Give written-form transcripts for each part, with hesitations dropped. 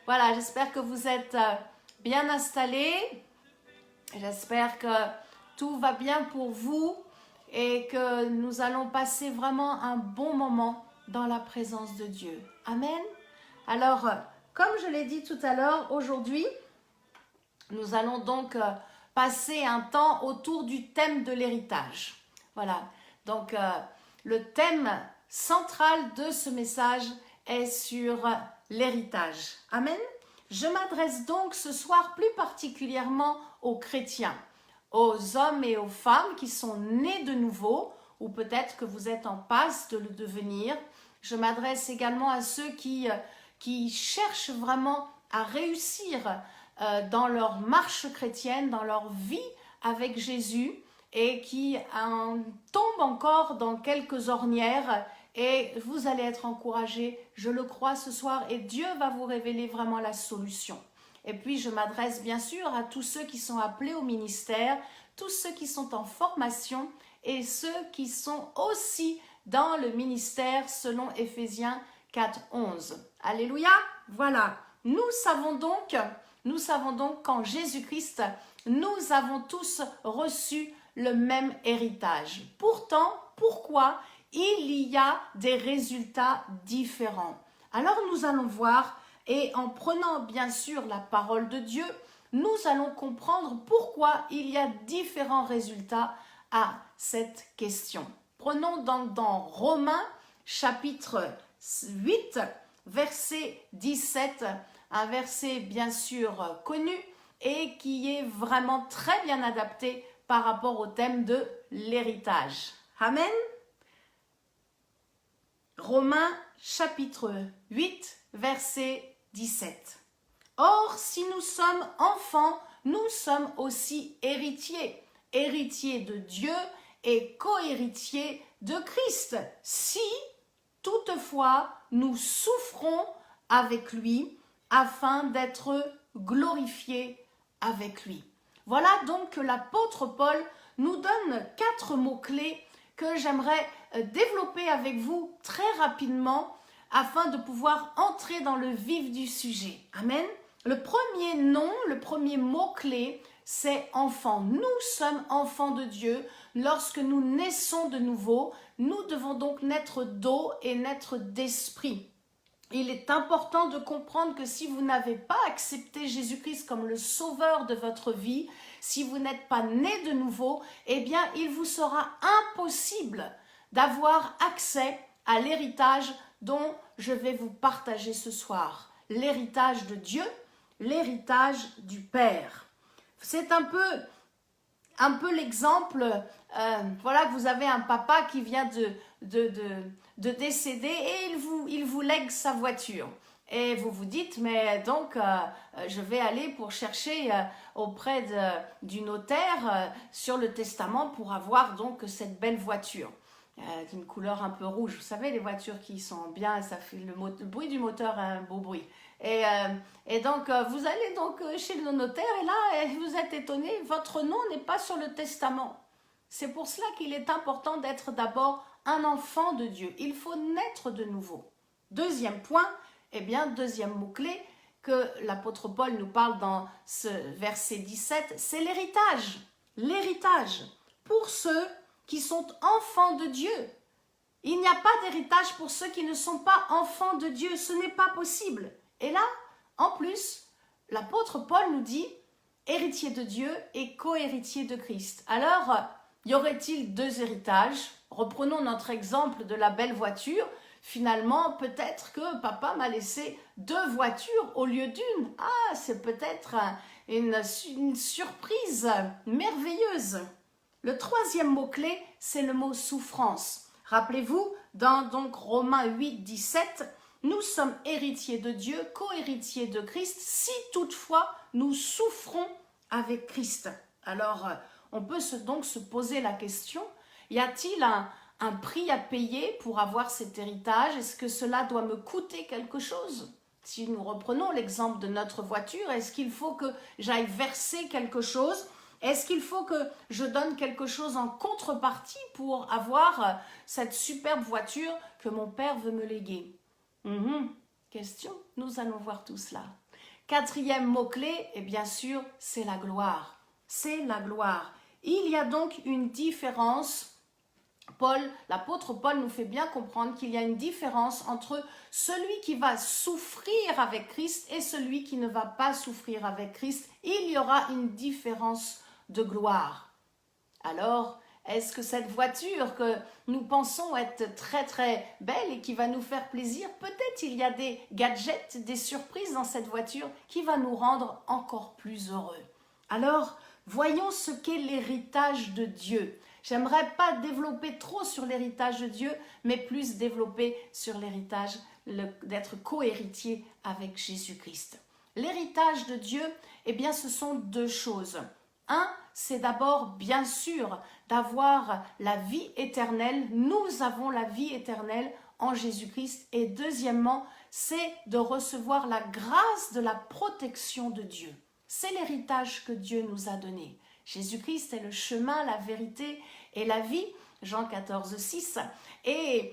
Voilà, j'espère que vous êtes bien installés. J'espère que tout va bien pour vous et que nous allons passer vraiment un bon moment dans la présence de Dieu. Amen. Alors, comme je l'ai dit tout à l'heure, aujourd'hui, nous allons donc passer un temps autour du thème de l'héritage. Voilà, donc le thème central de ce message est sur l'héritage. Amen. Je m'adresse donc ce soir plus particulièrement aux chrétiens, aux hommes et aux femmes qui sont nés de nouveau, ou peut-être que vous êtes en passe de le devenir. Je m'adresse également à ceux qui cherchent vraiment à réussir dans leur marche chrétienne, dans leur vie avec Jésus et qui tombent encore dans quelques ornières et vous allez être encouragés, je le crois ce soir, et Dieu va vous révéler vraiment la solution. Et puis je m'adresse bien sûr à tous ceux qui sont appelés au ministère, tous ceux qui sont en formation et ceux qui sont aussi dans le ministère selon Éphésiens 4:11. Alléluia. Voilà, nous savons donc qu'en Jésus-Christ, nous avons tous reçu le même héritage. Pourtant, pourquoi il y a des résultats différents? Alors nous allons voir, et en prenant bien sûr la parole de Dieu, nous allons comprendre pourquoi il y a différents résultats à cette question. Prenons donc dans Romains chapitre 8, verset 17, un verset bien sûr connu et qui est vraiment très bien adapté par rapport au thème de l'héritage. Amen. Romains chapitre 8, verset 17. Or, si nous sommes enfants, nous sommes aussi héritiers, héritiers de Dieu et co-héritiers de Christ, si toutefois nous souffrons avec lui, afin d'être glorifiés avec lui. Voilà donc que l'apôtre Paul nous donne 4 mots-clés que j'aimerais développer avec vous très rapidement afin de pouvoir entrer dans le vif du sujet. Amen. Le premier nom, le premier mot-clé, c'est enfant. Nous sommes enfants de Dieu. Lorsque nous naissons de nouveau, nous devons donc naître d'eau et naître d'esprit. Il est important de comprendre que si vous n'avez pas accepté Jésus-Christ comme le sauveur de votre vie, si vous n'êtes pas né de nouveau, eh bien, il vous sera impossible d'avoir accès à l'héritage dont je vais vous partager ce soir. L'héritage de Dieu, l'héritage du Père. C'est un peu l'exemple, voilà que vous avez un papa qui vient de décéder et il vous lègue sa voiture. Et vous vous dites, mais donc je vais aller pour chercher auprès du notaire sur le testament pour avoir donc cette belle voiture. D'une couleur un peu rouge. Vous savez, les voitures qui sont bien, ça fait le bruit du moteur, un beau bruit. Et donc, vous allez donc chez le notaire et là, vous êtes étonné, votre nom n'est pas sur le testament. C'est pour cela qu'il est important d'être d'abord un enfant de Dieu. Il faut naître de nouveau. Deuxième point, eh bien, deuxième mot-clé que l'apôtre Paul nous parle dans ce verset 17, c'est l'héritage. L'héritage. Pour ceux qui sont enfants de Dieu. Il n'y a pas d'héritage pour ceux qui ne sont pas enfants de Dieu. Ce n'est pas possible. Et là, en plus, l'apôtre Paul nous dit héritier de Dieu et co-héritier de Christ. Alors, y aurait-il 2 héritages? Reprenons notre exemple de la belle voiture. Finalement, peut-être que papa m'a laissé 2 voitures au lieu d'une. Ah, c'est peut-être une surprise merveilleuse. Le troisième mot-clé, c'est le mot souffrance. Rappelez-vous, dans donc Romains 8, 17, nous sommes héritiers de Dieu, co-héritiers de Christ, si toutefois nous souffrons avec Christ. Alors, on peut donc se poser la question, y a-t-il un prix à payer pour avoir cet héritage? Est-ce que cela doit me coûter quelque chose? Si nous reprenons l'exemple de notre voiture, est-ce qu'il faut que j'aille verser quelque chose? Est-ce qu'il faut que je donne quelque chose en contrepartie pour avoir cette superbe voiture que mon père veut me léguer? Question, nous allons voir tout cela. Quatrième mot-clé, et bien sûr, c'est la gloire. C'est la gloire. Il y a donc une différence. L'apôtre Paul nous fait bien comprendre qu'il y a une différence entre celui qui va souffrir avec Christ et celui qui ne va pas souffrir avec Christ. Il y aura une différence de gloire. Alors, est-ce que cette voiture que nous pensons être très très belle et qui va nous faire plaisir, peut-être il y a des gadgets, des surprises dans cette voiture qui va nous rendre encore plus heureux. Alors, voyons ce qu'est l'héritage de Dieu. J'aimerais pas développer trop sur l'héritage de Dieu, mais plus développer sur l'héritage d'être co-héritier avec Jésus-Christ. L'héritage de Dieu, eh bien, ce sont deux choses. Un, c'est d'abord, bien sûr, d'avoir la vie éternelle. Nous avons la vie éternelle en Jésus-Christ. Et deuxièmement, c'est de recevoir la grâce de la protection de Dieu. C'est l'héritage que Dieu nous a donné. Jésus-Christ est le chemin, la vérité et la vie, Jean 14, 6. Et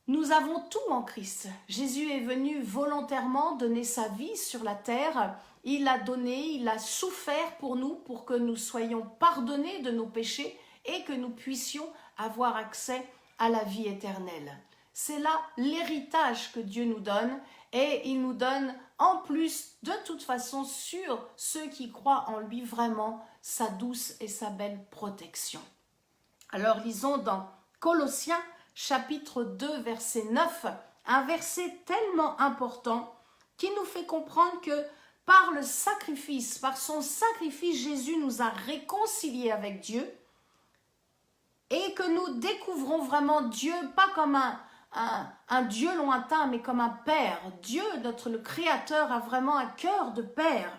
nous avons tout en Christ. Jésus est venu volontairement donner sa vie sur la terre. Il a donné, il a souffert pour nous, pour que nous soyons pardonnés de nos péchés et que nous puissions avoir accès à la vie éternelle. C'est là l'héritage que Dieu nous donne et il nous donne en plus, de toute façon, sur ceux qui croient en lui vraiment, sa douce et sa belle protection. Alors lisons dans Colossiens chapitre 2 verset 9, un verset tellement important qui nous fait comprendre que par le sacrifice, par son sacrifice, Jésus nous a réconciliés avec Dieu et que nous découvrons vraiment Dieu pas comme un Dieu lointain, mais comme un Père. Dieu, le Créateur, a vraiment un cœur de Père.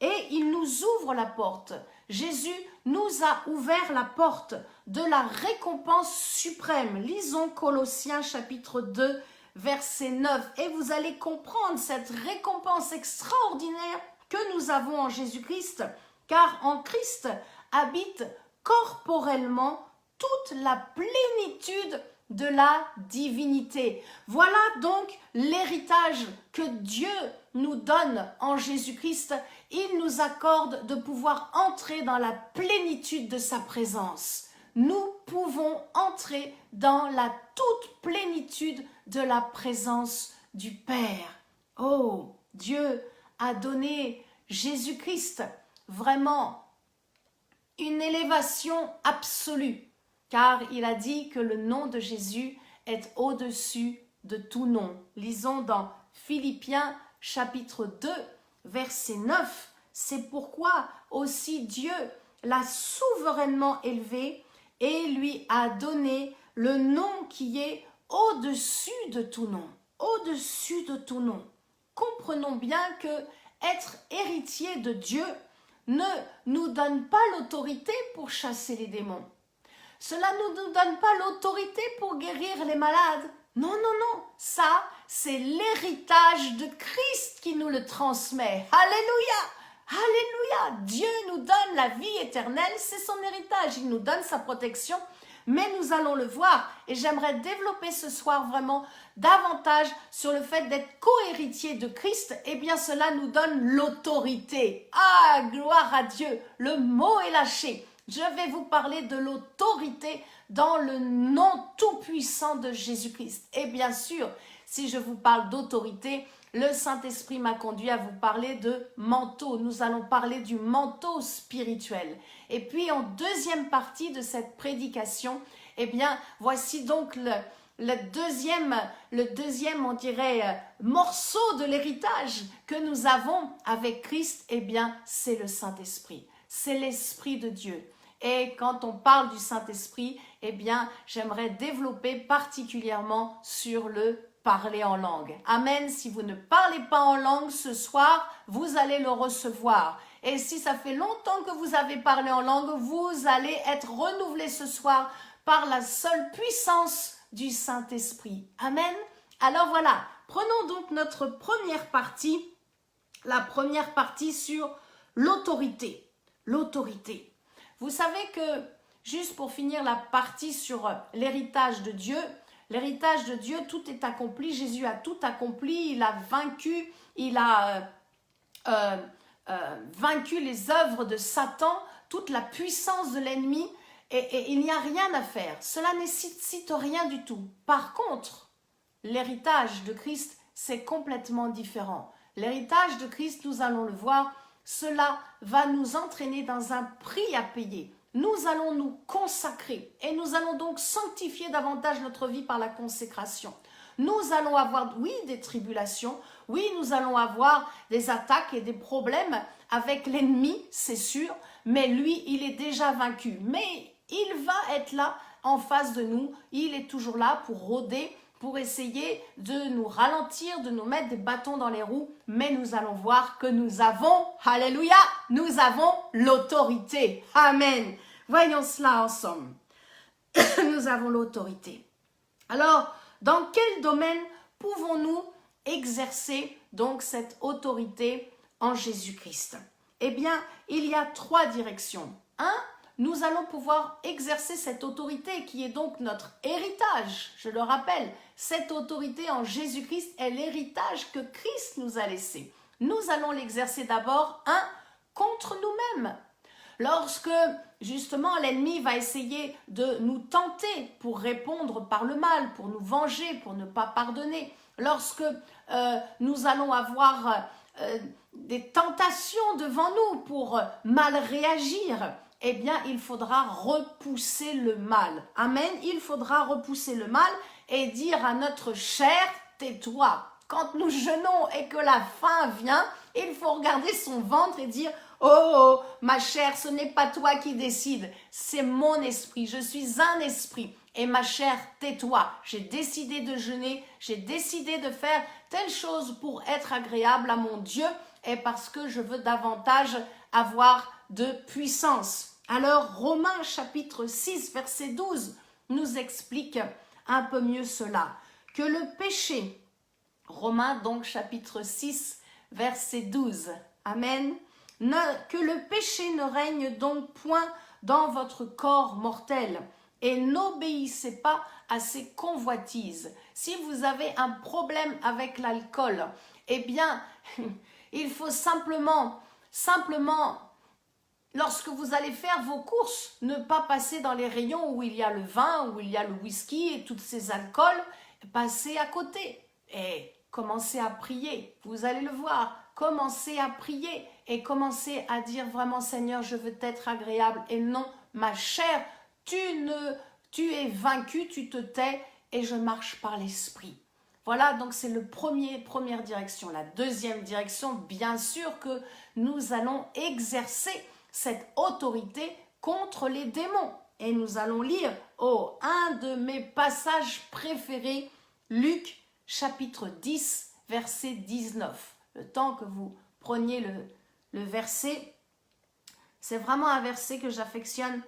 Et il nous ouvre la porte. Jésus nous a ouvert la porte de la récompense suprême. Lisons Colossiens chapitre 2, verset 9. Et vous allez comprendre cette récompense extraordinaire que nous avons en Jésus-Christ. Car en Christ habite corporellement toute la plénitude de la divinité. Voilà donc l'héritage que Dieu nous donne en Jésus-Christ. Il nous accorde de pouvoir entrer dans la plénitude de sa présence. Nous pouvons entrer dans la toute plénitude de la présence du Père. Oh, Dieu a donné Jésus-Christ vraiment une élévation absolue. Car il a dit que le nom de Jésus est au-dessus de tout nom. Lisons dans Philippiens chapitre 2, verset 9. C'est pourquoi aussi Dieu l'a souverainement élevé et lui a donné le nom qui est au-dessus de tout nom. Au-dessus de tout nom. Comprenons bien que être héritier de Dieu ne nous donne pas l'autorité pour chasser les démons. Cela ne nous donne pas l'autorité pour guérir les malades. Non, non, non. Ça, c'est l'héritage de Christ qui nous le transmet. Alléluia! Alléluia! Dieu nous donne la vie éternelle, c'est son héritage. Il nous donne sa protection, mais nous allons le voir. Et j'aimerais développer ce soir vraiment davantage sur le fait d'être co-héritier de Christ. Eh bien, cela nous donne l'autorité. Ah, gloire à Dieu! Le mot est lâché. Je vais vous parler de l'autorité dans le nom tout-puissant de Jésus-Christ. Et bien sûr, si je vous parle d'autorité, le Saint-Esprit m'a conduit à vous parler de manteau. Nous allons parler du manteau spirituel. Et puis en deuxième partie de cette prédication, eh bien, voici donc le deuxième, on dirait, morceau de l'héritage que nous avons avec Christ. Eh bien, c'est le Saint-Esprit. C'est l'Esprit de Dieu. Et quand on parle du Saint-Esprit, eh bien, j'aimerais développer particulièrement sur le parler en langue. Amen. Si vous ne parlez pas en langue ce soir, vous allez le recevoir. Et si ça fait longtemps que vous avez parlé en langue, vous allez être renouvelé ce soir par la seule puissance du Saint-Esprit. Amen. Alors voilà, prenons donc notre première partie, la première partie sur l'autorité. L'autorité. Vous savez que, juste pour finir la partie sur l'héritage de Dieu, tout est accompli, Jésus a tout accompli, il a vaincu, il a vaincu les œuvres de Satan, toute la puissance de l'ennemi, et il n'y a rien à faire. Cela ne nécessite rien du tout. Par contre, l'héritage de Christ, c'est complètement différent. L'héritage de Christ, nous allons le voir, cela va nous entraîner dans un prix à payer. Nous allons nous consacrer et nous allons donc sanctifier davantage notre vie par la consécration. Nous allons avoir, oui, des tribulations, oui, nous allons avoir des attaques et des problèmes avec l'ennemi, c'est sûr, mais lui, il est déjà vaincu. Mais il va être là en face de nous, il est toujours là pour rôder, pour essayer de nous ralentir, de nous mettre des bâtons dans les roues, mais nous allons voir que nous avons, alléluia, nous avons l'autorité. Amen. Voyons cela ensemble. Nous avons l'autorité. Alors, dans quel domaine pouvons-nous exercer donc cette autorité en Jésus-Christ? Eh bien, il y a 3 directions. 1, nous allons pouvoir exercer cette autorité qui est donc notre héritage. Je le rappelle, cette autorité en Jésus-Christ est l'héritage que Christ nous a laissé. Nous allons l'exercer d'abord, 1, contre nous-mêmes. Lorsque, justement, l'ennemi va essayer de nous tenter pour répondre par le mal, pour nous venger, pour ne pas pardonner, lorsque nous allons avoir des tentations devant nous pour mal réagir, eh bien, il faudra repousser le mal. Amen. Il faudra repousser le mal et dire à notre chair, tais-toi. Quand nous jeûnons et que la faim vient, il faut regarder son ventre et dire, oh, ma chair, ce n'est pas toi qui décides, c'est mon esprit, je suis un esprit. Et ma chair, tais-toi, j'ai décidé de jeûner, j'ai décidé de faire telle chose pour être agréable à mon Dieu et parce que je veux davantage avoir de puissance. Alors, Romains chapitre 6, verset 12 nous explique un peu mieux cela, que le péché, Romains donc chapitre 6, verset 12, amen, que le péché ne règne donc point dans votre corps mortel et n'obéissez pas à ses convoitises. Si vous avez un problème avec l'alcool, eh bien, il faut simplement, lorsque vous allez faire vos courses, ne pas passer dans les rayons où il y a le vin, où il y a le whisky et tous ces alcools, passez à côté et commencez à prier. Vous allez le voir, commencez à prier et commencez à dire vraiment, Seigneur, je veux t'être agréable et non, ma chair, tu es vaincu, tu te tais et je marche par l'esprit. Voilà, donc c'est le première direction. La deuxième direction, bien sûr que nous allons exercer cette autorité contre les démons. Et nous allons lire, un de mes passages préférés, Luc chapitre 10, verset 19. Le temps que vous preniez le verset, c'est vraiment un verset que j'affectionne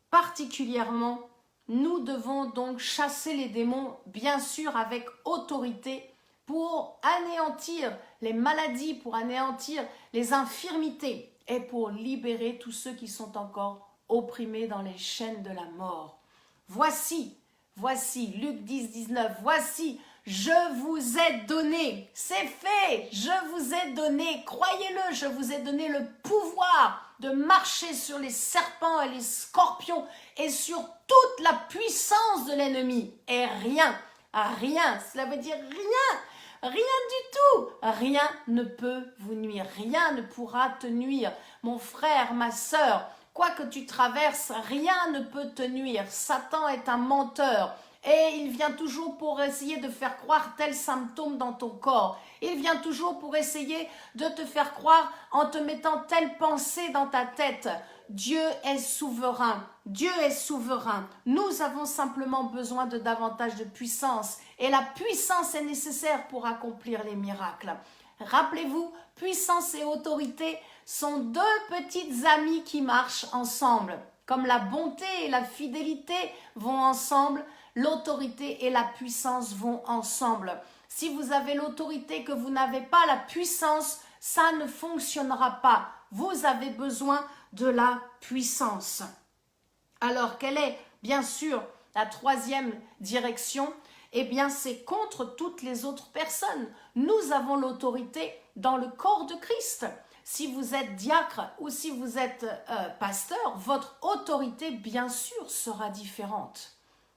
particulièrement. Nous devons donc chasser les démons, bien sûr avec autorité, pour anéantir les maladies, pour anéantir les infirmités et pour libérer tous ceux qui sont encore opprimés dans les chaînes de la mort. Voici, Luc 10, 19, voici, je vous ai donné, c'est fait, je vous ai donné, croyez-le, je vous ai donné le pouvoir de marcher sur les serpents et les scorpions et sur toute la puissance de l'ennemi. Et rien, cela veut dire rien du tout, rien ne peut vous nuire, rien ne pourra te nuire. Mon frère, ma sœur, quoi que tu traverses, rien ne peut te nuire. Satan est un menteur. Et il vient toujours pour essayer de faire croire tel symptôme dans ton corps. Il vient toujours pour essayer de te faire croire en te mettant telle pensée dans ta tête. Dieu est souverain. Dieu est souverain. Nous avons simplement besoin de davantage de puissance. Et la puissance est nécessaire pour accomplir les miracles. Rappelez-vous, puissance et autorité sont 2 petites amies qui marchent ensemble. Comme la bonté et la fidélité vont ensemble, l'autorité et la puissance vont ensemble. Si vous avez l'autorité que vous n'avez pas la puissance, ça ne fonctionnera pas. Vous avez besoin de la puissance. Alors, quelle est, bien sûr, la 3e direction? eh bien c'est contre toutes les autres personnes. Nous avons l'autorité dans le corps de Christ. Si vous êtes diacre ou si vous êtes pasteur, votre autorité bien sûr sera différente.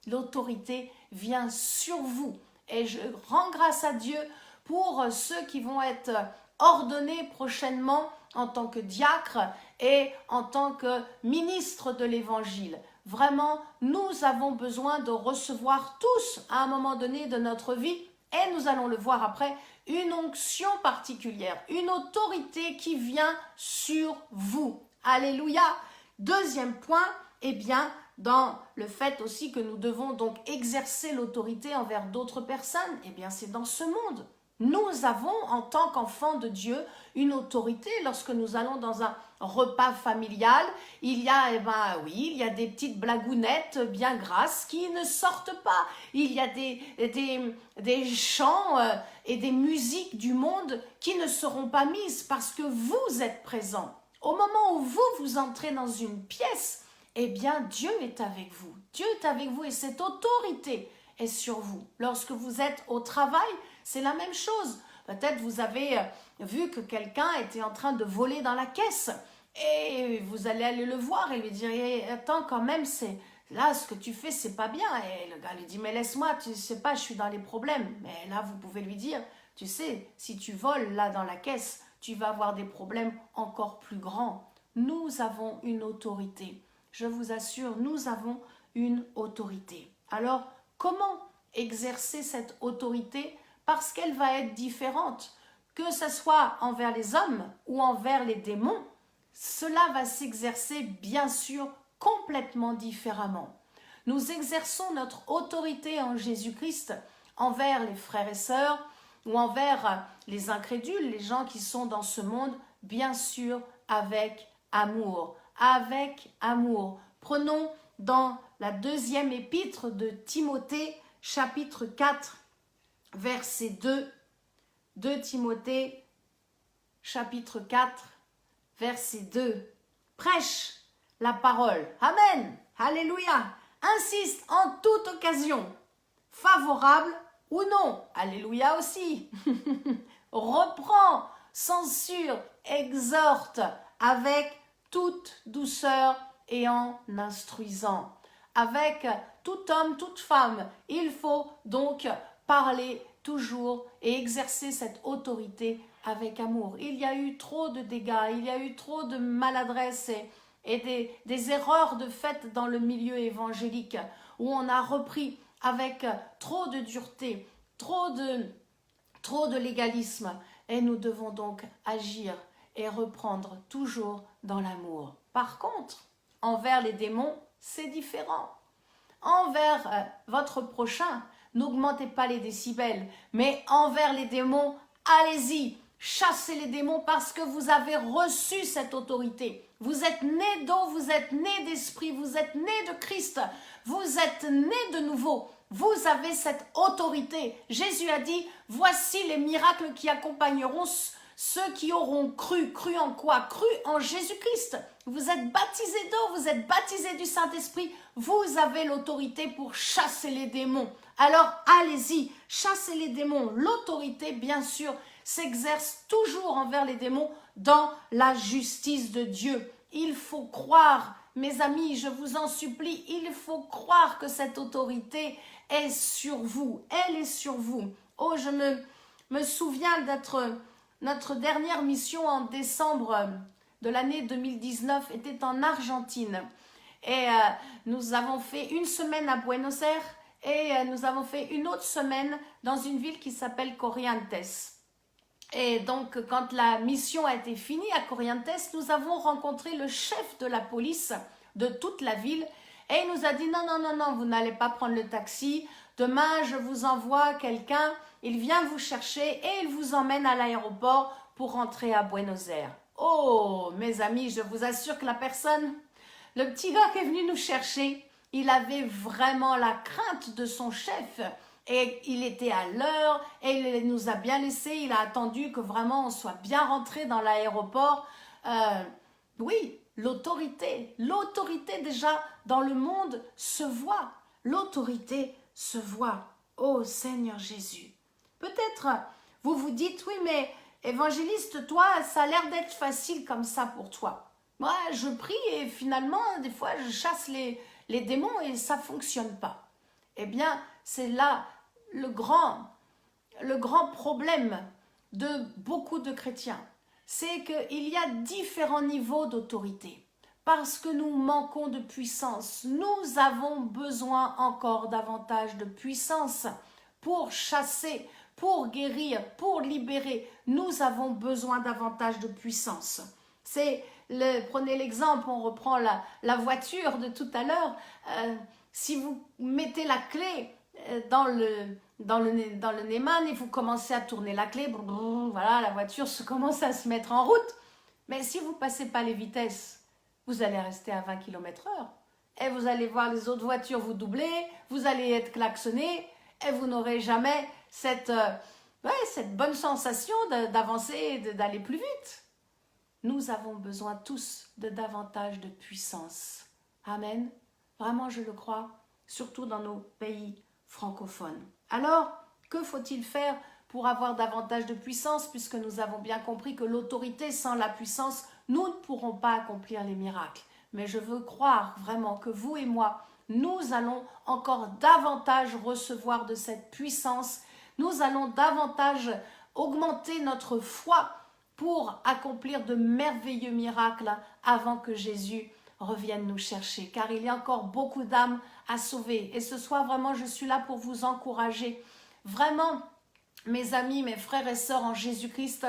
L'autorité vient sur vous et je rends grâce à Dieu pour ceux qui vont être ordonnés prochainement en tant que diacre et en tant que ministre de l'Évangile. Vraiment, nous avons besoin de recevoir tous à un moment donné de notre vie, et nous allons le voir après, une onction particulière, une autorité qui vient sur vous. Alléluia. Deuxième point, eh bien, dans le fait aussi que nous devons donc exercer l'autorité envers d'autres personnes, eh bien, c'est dans ce monde. Nous avons, en tant qu'enfants de Dieu, une autorité. Lorsque nous allons dans un repas familial, il y a, il y a des petites blagounettes bien grasses qui ne sortent pas. Il y a des chants et des musiques du monde qui ne seront pas mises parce que vous êtes présents. Au moment où vous entrez dans une pièce, eh bien, Dieu est avec vous. Dieu est avec vous et cette autorité est sur vous. Lorsque vous êtes au travail, c'est la même chose. Peut-être vous avez vu que quelqu'un était en train de voler dans la caisse et vous allez aller le voir et lui dire attends quand même, là ce que tu fais c'est pas bien. Et le gars lui dit mais laisse-moi, tu sais pas, je suis dans les problèmes. Mais là vous pouvez lui dire tu sais, si tu voles là dans la caisse, tu vas avoir des problèmes encore plus grands. Nous avons une autorité. Je vous assure, nous avons une autorité. Alors, comment exercer cette autorité? Parce qu'elle va être différente. Que ce soit envers les hommes ou envers les démons, cela va s'exercer bien sûr complètement différemment. Nous exerçons notre autorité en Jésus-Christ envers les frères et sœurs ou envers les incrédules, les gens qui sont dans ce monde, bien sûr avec amour. Avec amour. Prenons dans la deuxième épître de Timothée, chapitre 4, verset 2. 2 Timothée, chapitre 4, verset 2. Prêche la parole. Amen. Alléluia. Insiste en toute occasion, favorable ou non. Alléluia aussi. Reprend, censure, exhorte avec toute douceur et en instruisant. Avec tout homme, toute femme, il faut donc parler toujours et exercer cette autorité avec amour. Il y a eu trop de dégâts, il y a eu trop de maladresse et des erreurs de fait dans le milieu évangélique où on a repris avec trop de dureté, trop de légalisme et nous devons donc agir et reprendre toujours dans l'amour. Par contre, envers les démons, c'est différent. Envers votre prochain, n'augmentez pas les décibels, mais envers les démons, allez-y, chassez les démons parce que vous avez reçu cette autorité. Vous êtes né d'eau, vous êtes né d'esprit, vous êtes né de Christ, vous êtes né de nouveau. Vous avez cette autorité. Jésus a dit, voici les miracles qui accompagneront ceux qui auront cru. Cru en quoi? Cru en Jésus-Christ. Vous êtes baptisés d'eau, vous êtes baptisés du Saint-Esprit. Vous avez l'autorité pour chasser les démons. Alors allez-y, chassez les démons. L'autorité, bien sûr, s'exerce toujours envers les démons dans la justice de Dieu. Il faut croire, mes amis, je vous en supplie, il faut croire que cette autorité est sur vous. Elle est sur vous. Oh, je me souviens d'être... Notre dernière mission en décembre de l'année 2019 était en Argentine. Et nous avons fait une semaine à Buenos Aires et nous avons fait une autre semaine dans une ville qui s'appelle Corrientes. Et donc, quand la mission a été finie à Corrientes, nous avons rencontré le chef de la police de toute la ville et il nous a dit non, vous n'allez pas prendre le taxi. Demain, je vous envoie quelqu'un, il vient vous chercher et il vous emmène à l'aéroport pour rentrer à Buenos Aires. Oh, mes amis, je vous assure que la personne, le petit gars qui est venu nous chercher, il avait vraiment la crainte de son chef. Et il était à l'heure et il nous a bien laissé, il a attendu que vraiment on soit bien rentré dans l'aéroport. Oui, l'autorité déjà dans le monde se voit. L'autorité se voit. ô Seigneur Jésus. Peut-être vous vous dites, oui, mais évangéliste, toi, ça a l'air d'être facile comme ça pour toi. Moi, je prie et finalement, des fois, je chasse les démons et ça ne fonctionne pas. Eh bien, c'est là le grand problème de beaucoup de chrétiens. C'est qu'il y a différents niveaux d'autorité. Parce que nous manquons de puissance, nous avons besoin encore davantage de puissance pour chasser, pour guérir, pour libérer. Nous avons besoin davantage de puissance. Prenez l'exemple, on reprend la voiture de tout à l'heure. Si vous mettez la clé dans le Neyman et vous commencez à tourner la clé, voilà, la voiture commence à se mettre en route. Mais si vous ne passez pas les vitesses, vous allez rester à 20 km/h. Et vous allez voir les autres voitures vous doubler, vous allez être klaxonné et vous n'aurez jamais cette bonne sensation d'avancer et d'aller plus vite. Nous avons besoin tous de davantage de puissance. Amen. Vraiment, je le crois, surtout dans nos pays francophones. Alors, que faut-il faire pour avoir davantage de puissance, puisque nous avons bien compris que l'autorité sans la puissance, nous ne pourrons pas accomplir les miracles. Mais je veux croire vraiment que vous et moi, nous allons encore davantage recevoir de cette puissance. Nous allons davantage augmenter notre foi pour accomplir de merveilleux miracles avant que Jésus revienne nous chercher. Car il y a encore beaucoup d'âmes à sauver. Et ce soir, vraiment, je suis là pour vous encourager. Vraiment, mes amis, mes frères et sœurs en Jésus-Christ,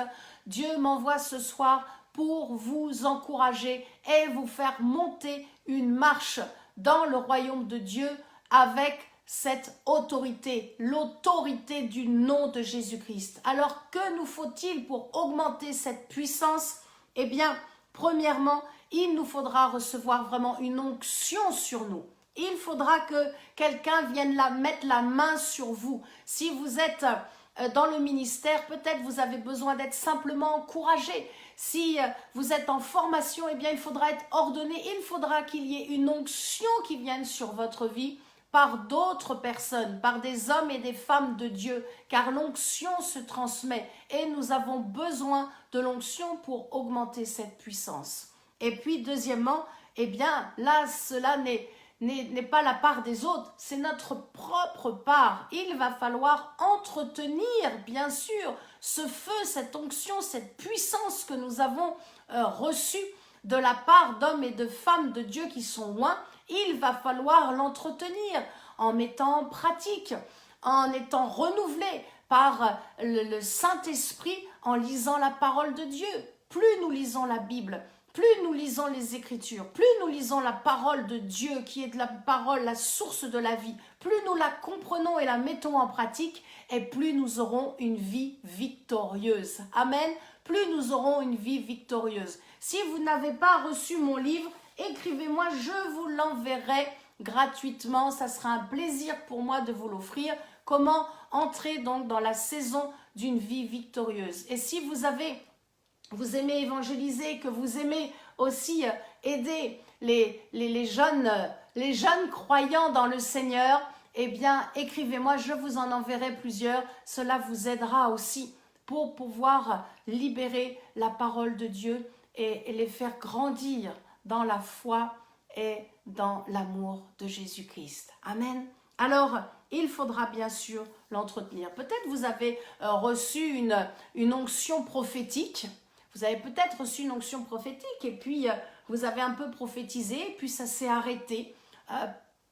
Dieu m'envoie ce soir pour vous encourager et vous faire monter une marche dans le royaume de Dieu avec cette autorité, l'autorité du nom de Jésus-Christ. Alors, que nous faut-il pour augmenter cette puissance? Eh bien, premièrement, il nous faudra recevoir vraiment une onction sur nous. Il faudra que quelqu'un vienne mettre la main sur vous. Si vous êtes dans le ministère, peut-être vous avez besoin d'être simplement encouragé. Si vous êtes en formation, eh bien, il faudra être ordonné. Il faudra qu'il y ait une onction qui vienne sur votre vie par d'autres personnes, par des hommes et des femmes de Dieu, car l'onction se transmet et nous avons besoin de l'onction pour augmenter cette puissance. Et puis, deuxièmement, eh bien, là, cela n'est pas la part des autres, c'est notre propre part. Il va falloir entretenir, bien sûr, ce feu, cette onction, cette puissance que nous avons reçue de la part d'hommes et de femmes de Dieu qui sont loin. Il va falloir l'entretenir en mettant en pratique, en étant renouvelé par le Saint-Esprit, en lisant la parole de Dieu. Plus nous lisons la Bible, plus nous lisons les Écritures, plus nous lisons la parole de Dieu, qui est de la parole, la source de la vie, plus nous la comprenons et la mettons en pratique, et plus nous aurons une vie victorieuse. Amen. Plus nous aurons une vie victorieuse. Si vous n'avez pas reçu mon livre, écrivez-moi, je vous l'enverrai gratuitement. Ça sera un plaisir pour moi de vous l'offrir. Comment entrer donc dans la saison d'une vie victorieuse. Et si vous aimez évangéliser, que vous aimez aussi aider les jeunes croyants dans le Seigneur, eh bien, écrivez-moi, je vous en enverrai plusieurs. Cela vous aidera aussi pour pouvoir libérer la parole de Dieu et les faire grandir dans la foi et dans l'amour de Jésus-Christ. Amen. Alors, il faudra bien sûr l'entretenir. Peut-être vous avez reçu une onction prophétique. Vous avez peut-être reçu une onction prophétique et puis vous avez un peu prophétisé et puis ça s'est arrêté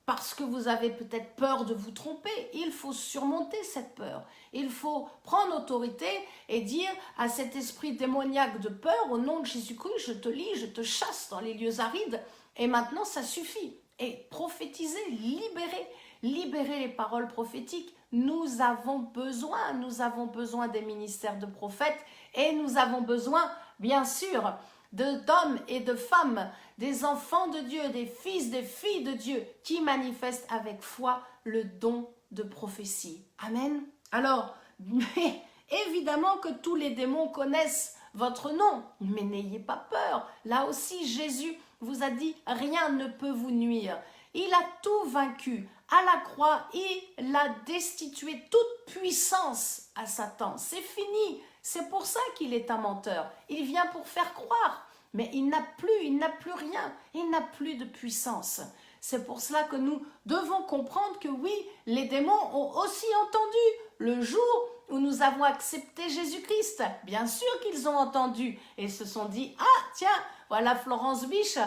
parce que vous avez peut-être peur de vous tromper. Il faut surmonter cette peur. Il faut prendre autorité et dire à cet esprit démoniaque de peur, au nom de Jésus-Christ, je te lis, je te chasse dans les lieux arides et maintenant ça suffit. Et prophétiser, libérer les paroles prophétiques. Nous avons besoin des ministères de prophètes et nous avons besoin, bien sûr, d'hommes et de femmes, des enfants de Dieu, des fils, des filles de Dieu qui manifestent avec foi le don de prophétie. Amen. Alors, mais évidemment que tous les démons connaissent votre nom, mais n'ayez pas peur. Là aussi, Jésus vous a dit, rien ne peut vous nuire. Il a tout vaincu À la croix, il a destitué toute puissance à Satan. C'est fini. C'est pour ça qu'il est un menteur. Il vient pour faire croire. Mais il n'a plus rien. Il n'a plus de puissance. C'est pour cela que nous devons comprendre que oui, les démons ont aussi entendu le jour où nous avons accepté Jésus-Christ. Bien sûr qu'ils ont entendu et se sont dit « Ah, tiens, voilà Florence Biche.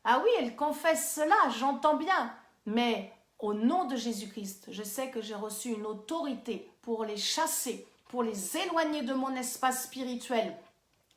Ah oui, elle confesse cela, j'entends bien. » Mais au nom de Jésus-Christ, je sais que j'ai reçu une autorité pour les chasser, pour les éloigner de mon espace spirituel,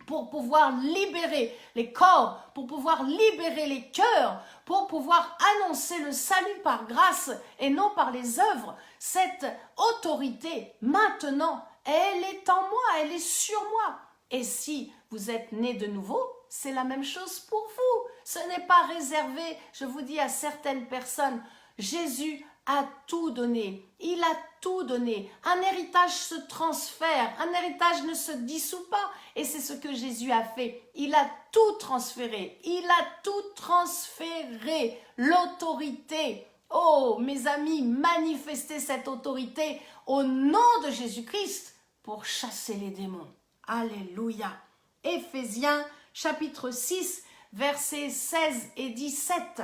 pour pouvoir libérer les corps, pour pouvoir libérer les cœurs, pour pouvoir annoncer le salut par grâce et non par les œuvres. Cette autorité, maintenant, elle est en moi, elle est sur moi. Et si vous êtes né de nouveau, c'est la même chose pour vous. Ce n'est pas réservé, je vous dis, à certaines personnes. Jésus a tout donné. Il a tout donné. Un héritage se transfère. Un héritage ne se dissout pas. Et c'est ce que Jésus a fait. Il a tout transféré. Il a tout transféré. L'autorité. Oh, mes amis, manifestez cette autorité au nom de Jésus-Christ pour chasser les démons. Alléluia. Éphésiens chapitre 6, versets 16 et 17.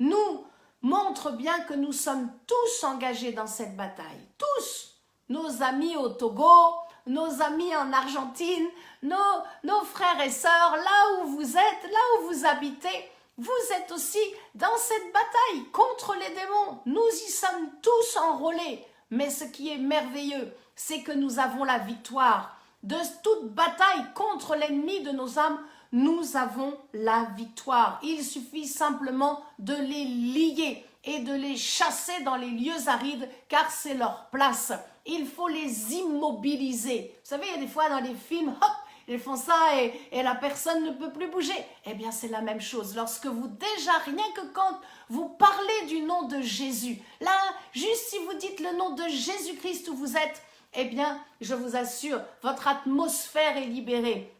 Nous montre bien que nous sommes tous engagés dans cette bataille. Tous. Nos amis au Togo, nos amis en Argentine, nos frères et sœurs, là où vous êtes, là où vous habitez, vous êtes aussi dans cette bataille contre les démons. Nous y sommes tous enrôlés. Mais ce qui est merveilleux, c'est que nous avons la victoire. De toute bataille contre l'ennemi de nos âmes, nous avons la victoire. Il suffit simplement de les lier et de les chasser dans les lieux arides, car c'est leur place. Il faut les immobiliser. Vous savez, il y a des fois dans les films, hop, ils font ça et la personne ne peut plus bouger. Eh bien, c'est la même chose. Lorsque vous, déjà, rien que quand vous parlez du nom de Jésus, là, juste si vous dites le nom de Jésus-Christ où vous êtes, eh bien, je vous assure, votre atmosphère est libérée.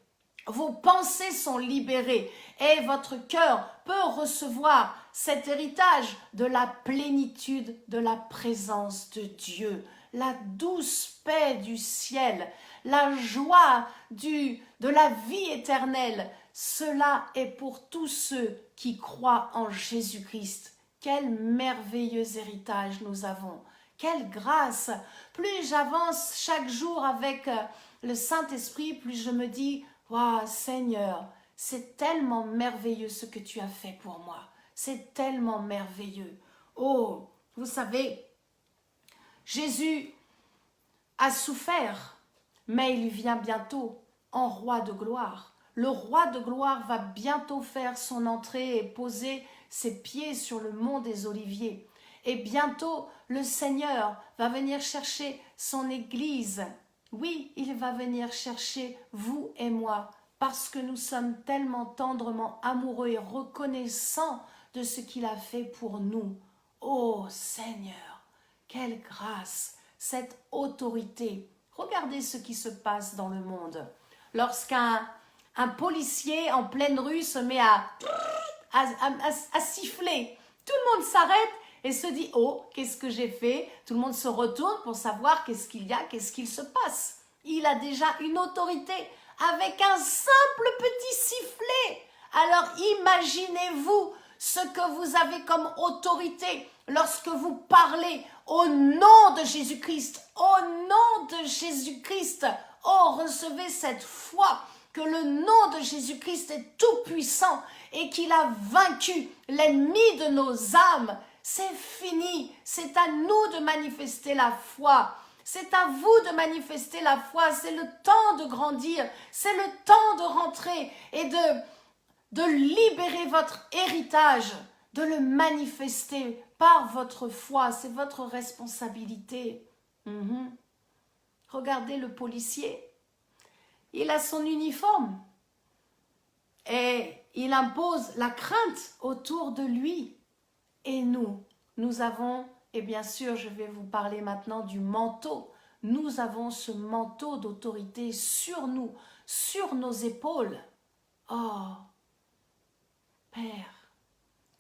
Vos pensées sont libérées et votre cœur peut recevoir cet héritage de la plénitude de la présence de Dieu, la douce paix du ciel, la joie de la vie éternelle. Cela est pour tous ceux qui croient en Jésus-Christ. Quel merveilleux héritage nous avons! Quelle grâce! Plus j'avance chaque jour avec le Saint-Esprit, plus je me dis « Waouh, Seigneur, c'est tellement merveilleux ce que tu as fait pour moi. C'est tellement merveilleux. » Oh, vous savez, Jésus a souffert, mais il vient bientôt en roi de gloire. Le roi de gloire va bientôt faire son entrée et poser ses pieds sur le mont des Oliviers. Et bientôt, le Seigneur va venir chercher son Église. Oui, il va venir chercher vous et moi, parce que nous sommes tellement tendrement amoureux et reconnaissants de ce qu'il a fait pour nous. Oh Seigneur, quelle grâce, cette autorité. Regardez ce qui se passe dans le monde. Lorsqu'un policier en pleine rue se met à siffler, tout le monde s'arrête et se dit « Oh, qu'est-ce que j'ai fait ?» Tout le monde se retourne pour savoir qu'est-ce qu'il y a, qu'est-ce qu'il se passe. Il a déjà une autorité avec un simple petit sifflet. Alors imaginez-vous ce que vous avez comme autorité lorsque vous parlez au nom de Jésus-Christ. Au nom de Jésus-Christ. Oh, recevez cette foi que le nom de Jésus-Christ est tout puissant et qu'il a vaincu l'ennemi de nos âmes. C'est fini, c'est à nous de manifester la foi. C'est à vous de manifester la foi, c'est le temps de grandir, c'est le temps de rentrer et de libérer votre héritage, de le manifester par votre foi, c'est votre responsabilité. Regardez le policier, il a son uniforme et il impose la crainte autour de lui. Et nous avons, et bien sûr je vais vous parler maintenant du manteau, nous avons ce manteau d'autorité sur nous, sur nos épaules. Oh, Père,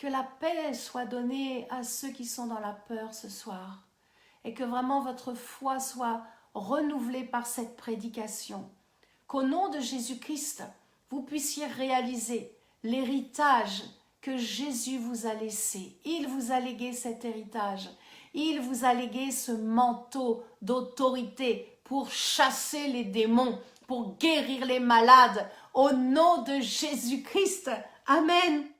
Que la paix soit donnée à ceux qui sont dans la peur ce soir et que vraiment votre foi soit renouvelée par cette prédication. Qu'au nom de Jésus-Christ, vous puissiez réaliser l'héritage que Jésus vous a laissé. Il vous a légué cet héritage. Il vous a légué ce manteau d'autorité pour chasser les démons, pour guérir les malades. Au nom de Jésus-Christ. Amen.